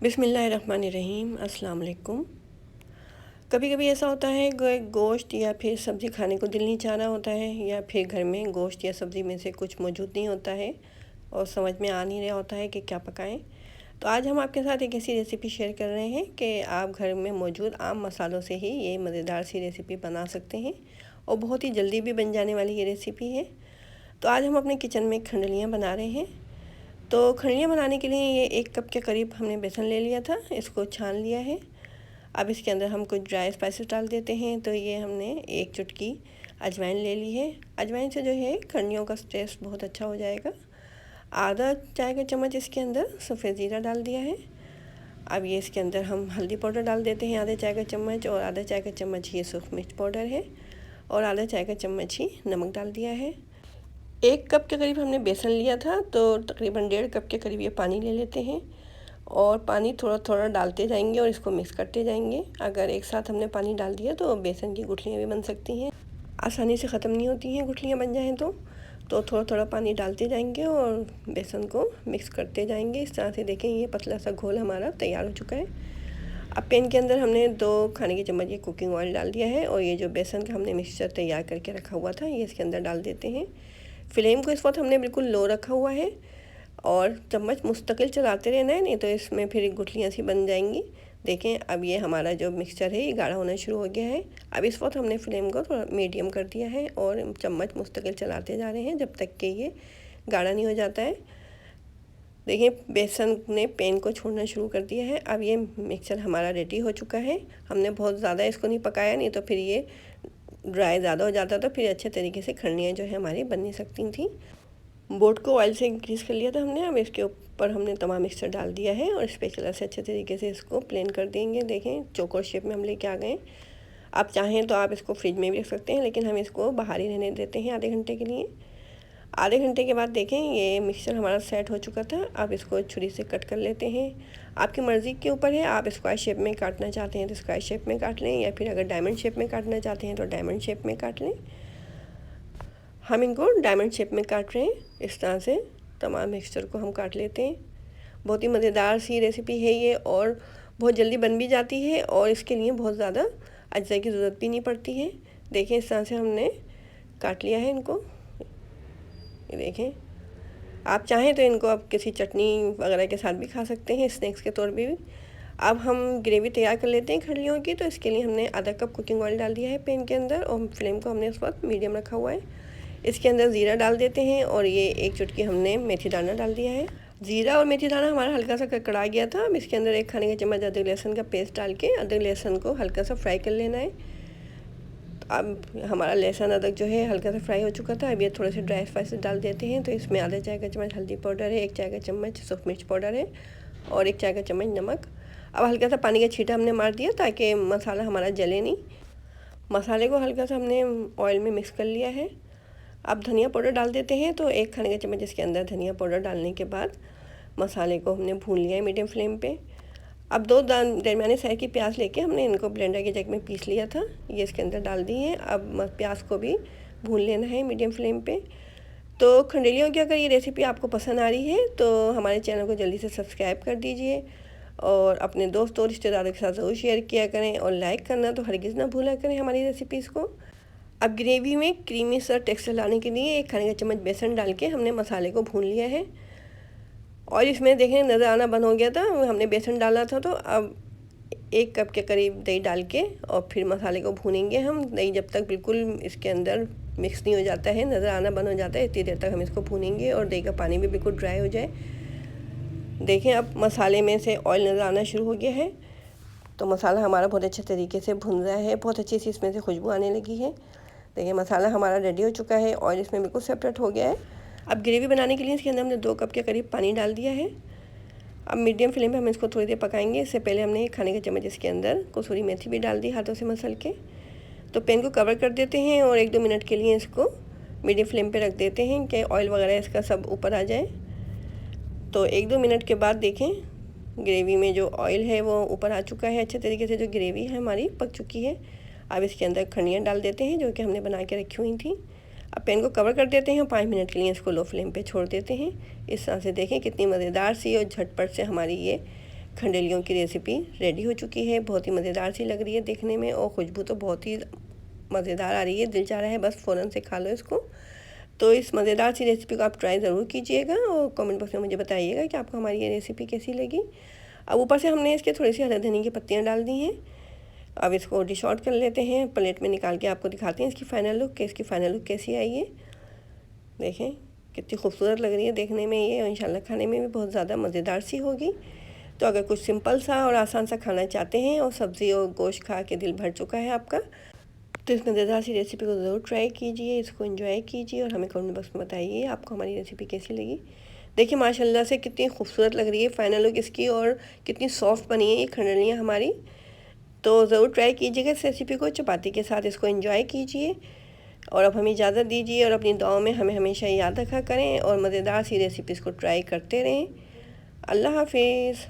बिस्मिल्लाहिर्रहमानिर्रहीम। अस्सलाम वालेकुम। कभी कभी ऐसा होता है गोश्त या फिर सब्ज़ी खाने को दिल नहीं चाह रहा होता है, या फिर घर में गोश्त या सब्ज़ी में से कुछ मौजूद नहीं होता है और समझ में आ नहीं रहा होता है कि क्या पकाएं। तो आज हम आपके साथ एक ऐसी रेसिपी शेयर कर रहे हैं कि आप घर में मौजूद आम मसालों से ही ये मज़ेदार सी रेसिपी बना सकते हैं और बहुत ही जल्दी भी बन जाने वाली ये रेसिपी है। तो आज हम अपने किचन में खंडलियाँ बना रहे हैं। तो खंडलियाँ बनाने के लिए ये 1 कप के करीब हमने बेसन ले लिया था, इसको छान लिया है। अब इसके अंदर हम कुछ ड्राई स्पाइसेस डाल देते हैं। तो ये हमने 1 चुटकी अजवाइन ले ली है। अजवाइन से जो है खंडलियों का टेस्ट बहुत अच्छा हो जाएगा। आधा चाय का चम्मच इसके अंदर सफ़ेद ज़ीरा डाल दिया है। अब ये इसके अंदर हम हल्दी पाउडर डाल देते हैं आधा चाय का चम्मच, और आधा चाय का चम्मच ये सूखी मिर्च पाउडर है, और आधा चाय का चम्मच ही नमक डाल दिया है। 1 कप के करीब हमने बेसन लिया था, तो तकरीबन 1.5 कप के करीब ये पानी ले लेते हैं और पानी थोड़ा थोड़ा डालते जाएंगे और इसको मिक्स करते जाएंगे। अगर एक साथ हमने पानी डाल दिया तो बेसन की गुठलियाँ भी बन सकती हैं, आसानी से ख़त्म नहीं होती हैं गुठलियाँ बन जाएँ तो थोड़ा थोड़ा पानी डालते जाएंगे और बेसन को मिक्स करते जाएंगे। इस तरह से देखें ये पतला सा घोल हमारा तैयार हो चुका है। अब पैन के अंदर हमने 2 खाने के चम्मच ये कुकिंग ऑयल डाल दिया है, और ये जो बेसन का हमने मिक्सचर तैयार करके रखा हुआ था ये इसके अंदर डाल देते हैं। फ्लेम को इस वक्त हमने बिल्कुल लो रखा हुआ है और चम्मच मुस्तकिल चलाते रहना है, नहीं तो इसमें फिर गुठलियाँ सी बन जाएंगी। देखें अब ये हमारा जो मिक्सचर है ये गाढ़ा होना शुरू हो गया है। अब इस वक्त हमने फ्लेम को थोड़ा मीडियम कर दिया है और चम्मच मुस्तकिल चलाते जा रहे हैं जब तक कि ये गाढ़ा नहीं हो जाता है। देखिए बेसन ने पैन को छोड़ना शुरू कर दिया है। अब ये मिक्सचर हमारा रेडी हो चुका है। हमने बहुत ज़्यादा इसको नहीं पकाया, नहीं तो फिर ये ड्राई ज़्यादा हो जाता तो फिर अच्छे तरीके से खंडलियाँ जो है हमारी बन नहीं सकती थी। बोर्ड को ऑयल से ग्रीस कर लिया था हमने। अब इसके ऊपर हमने तमाम मिक्सचर डाल दिया है और स्पैचुला से अच्छे तरीके से इसको प्लेन कर देंगे। देखें चौकोर शेप में हम लेके आ गए। आप चाहें तो आप इसको फ्रिज में भी रख सकते हैं, लेकिन हम इसको बाहर ही रहने देते हैं आधे घंटे के लिए। आधे घंटे के बाद देखें ये मिक्सचर हमारा सेट हो चुका था। अब इसको छुरी से कट कर लेते हैं। आपकी मर्ज़ी के ऊपर है, आप स्क्वायर शेप में काटना चाहते हैं तो स्क्वायर शेप में काट लें, या फिर अगर डायमंड शेप में काटना चाहते हैं तो डायमंड शेप में काट लें। हम इनको डायमंड शेप में काट रहे हैं। इस तरह से तमाम मिक्सचर को हम काट लेते हैं। बहुत ही मज़ेदार सी रेसिपी है ये और बहुत जल्दी बन भी जाती है, और इसके लिए बहुत ज़्यादा अज्जा की ज़रूरत भी नहीं पड़ती है। देखें इस तरह से हमने काट लिया है इनको। ये देखें, आप चाहें तो इनको आप किसी चटनी वगैरह के साथ भी खा सकते हैं, स्नैक्स के तौर पे भी। अब हम ग्रेवी तैयार कर लेते हैं खंडलियों की। तो इसके लिए हमने आधा कप कुकिंग ऑयल डाल दिया है पैन के अंदर, और फ्लेम को हमने इस वक्त मीडियम रखा हुआ है। इसके अंदर ज़ीरा डाल देते हैं, और ये 1 चुटकी हमने मेथी दाना डाल दिया है। ज़ीरा और मेथी दाना हमारा हल्का सा कड़कड़ा गया था। अब इसके अंदर 1 खाने का चम्मच अदरक लहसुन का पेस्ट डाल के अदरक लहसुन को हल्का सा फ्राई कर लेना है। अब हमारा लहसुन अदरक जो है हल्का सा फ्राई हो चुका था। अब ये थोड़े से ड्राई स्पाइसेस डाल देते हैं। तो इसमें आधा चाय का चम्मच हल्दी पाउडर है, 1 चाय का चम्मच सूखी मिर्च पाउडर है, और 1 चाय का चम्मच नमक। अब हल्का सा पानी का छींटा हमने मार दिया ताकि मसाला हमारा जले नहीं। मसाले को हल्का सा हमने ऑयल में मिक्स कर लिया है। अब धनिया पाउडर डाल देते हैं। तो 1 खाने का चम्मच इसके अंदर धनिया पाउडर डालने के बाद मसाले को हमने भून लिया है मीडियम फ्लेम पे। अब 2 दरमियाने साइज़ की प्याज लेके हमने इनको ब्लेंडर के जग में पीस लिया था, ये इसके अंदर डाल दी है। अब प्याज को भी भून लेना है मीडियम फ्लेम पे। तो खंडलियों की अगर ये रेसिपी आपको पसंद आ रही है तो हमारे चैनल को जल्दी से सब्सक्राइब कर दीजिए, और अपने दोस्तों और रिश्तेदारों के साथ ज़रूर शेयर किया करें, और लाइक करना तो हरगिज़ ना भूला करें हमारी रेसिपीज़ को। अब ग्रेवी में क्रीमी सा टेक्सचर लाने के लिए 1 खाने का चम्मच बेसन डाल के हमने मसाले को भून लिया है। और इसमें देखें नज़र आना बंद हो गया था, हमने बेसन डाला था। तो अब 1 कप के करीब दही डाल के और फिर मसाले को भूनेंगे हम। दही जब तक बिल्कुल इसके अंदर मिक्स नहीं हो जाता है, नज़र आना बंद हो जाता है, इतनी देर तक हम इसको भूनेंगे और दही का पानी भी बिल्कुल ड्राई हो जाए। देखें अब मसाले में से ऑयल नज़र आना शुरू हो गया है। तो मसाला हमारा बहुत अच्छे तरीके से भुन रहा है, बहुत अच्छी सी इसमें से खुशबू आने लगी है। देखिए मसाला हमारा रेडी हो चुका है, ऑयल इसमें बिल्कुल सेपरेट हो गया है। अब ग्रेवी बनाने के लिए इसके अंदर हमने 2 कप के करीब पानी डाल दिया है। अब मीडियम फ्लेम पे हम इसको थोड़ी देर पकाएंगे। इससे पहले हमने 1 खाने का चम्मच इसके अंदर कसूरी मेथी भी डाल दी हाथों से मसल के। तो पैन को कवर कर देते हैं और 1-2 मिनट के लिए इसको मीडियम फ्लेम पे रख देते हैं कि ऑयल वगैरह इसका सब ऊपर आ जाए। तो 1-2 मिनट के बाद देखें ग्रेवी में जो ऑयल है वो ऊपर आ चुका है अच्छे तरीके से, जो ग्रेवी है हमारी पक चुकी है। अब इसके अंदर खंडलियाँ डाल देते हैं जो कि हमने बना के रखी हुई थी। अब पैन को कवर कर देते हैं, 5 मिनट के लिए इसको लो फ्लेम पे छोड़ देते हैं। इस तरह से देखें कितनी मज़ेदार सी और झटपट से हमारी ये खंडेलियों की रेसिपी रेडी हो चुकी है। बहुत ही मज़ेदार सी लग रही है देखने में और खुशबू तो बहुत ही मज़ेदार आ रही है। दिल चाह रहा है बस फ़ौरन से खा लो इसको। तो इस मज़ेदार सी रेसिपी को आप ट्राई ज़रूर कीजिएगा और कमेंट बॉक्स में मुझे बताइएगा कि आपको हमारी ये रेसिपी कैसी लगी। अब ऊपर से हमने इसके थोड़ी सी हरे धनिया की पत्तियाँ डाल दी हैं। अब इसको डिश आउट कर लेते हैं। प्लेट में निकाल के आपको दिखाते हैं इसकी फ़ाइनल लुक कि इसकी फ़ाइनल लुक कैसी आई है। देखें कितनी खूबसूरत लग रही है देखने में ये, और इंशाल्लाह खाने में भी बहुत ज़्यादा मज़ेदार सी होगी। तो अगर कुछ सिंपल सा और आसान सा खाना चाहते हैं और सब्ज़ी और गोश्त खा के दिल भर चुका है आपका, तो इस मज़ेदार सी रेसिपी को ज़रूर ट्राई कीजिए, इसको एंजॉय कीजिए और हमें कमेंट बॉक्स में बताइए आपको हमारी रेसिपी कैसी लगी। देखिए माशाल्लाह से कितनी खूबसूरत लग रही है फ़ाइनल लुक इसकी, और कितनी सॉफ्ट बनी है ये खंडलियाँ हमारी। तो ज़रूर ट्राई कीजिएगा इस रेसिपी को, चपाती के साथ इसको एंजॉय कीजिए और अब हमें इजाज़त दीजिए। और अपनी दुआओं में हमें हमेशा याद रखा करें और मज़ेदार सी रेसिपीज़ को ट्राई करते रहें। अल्लाह हाफिज़।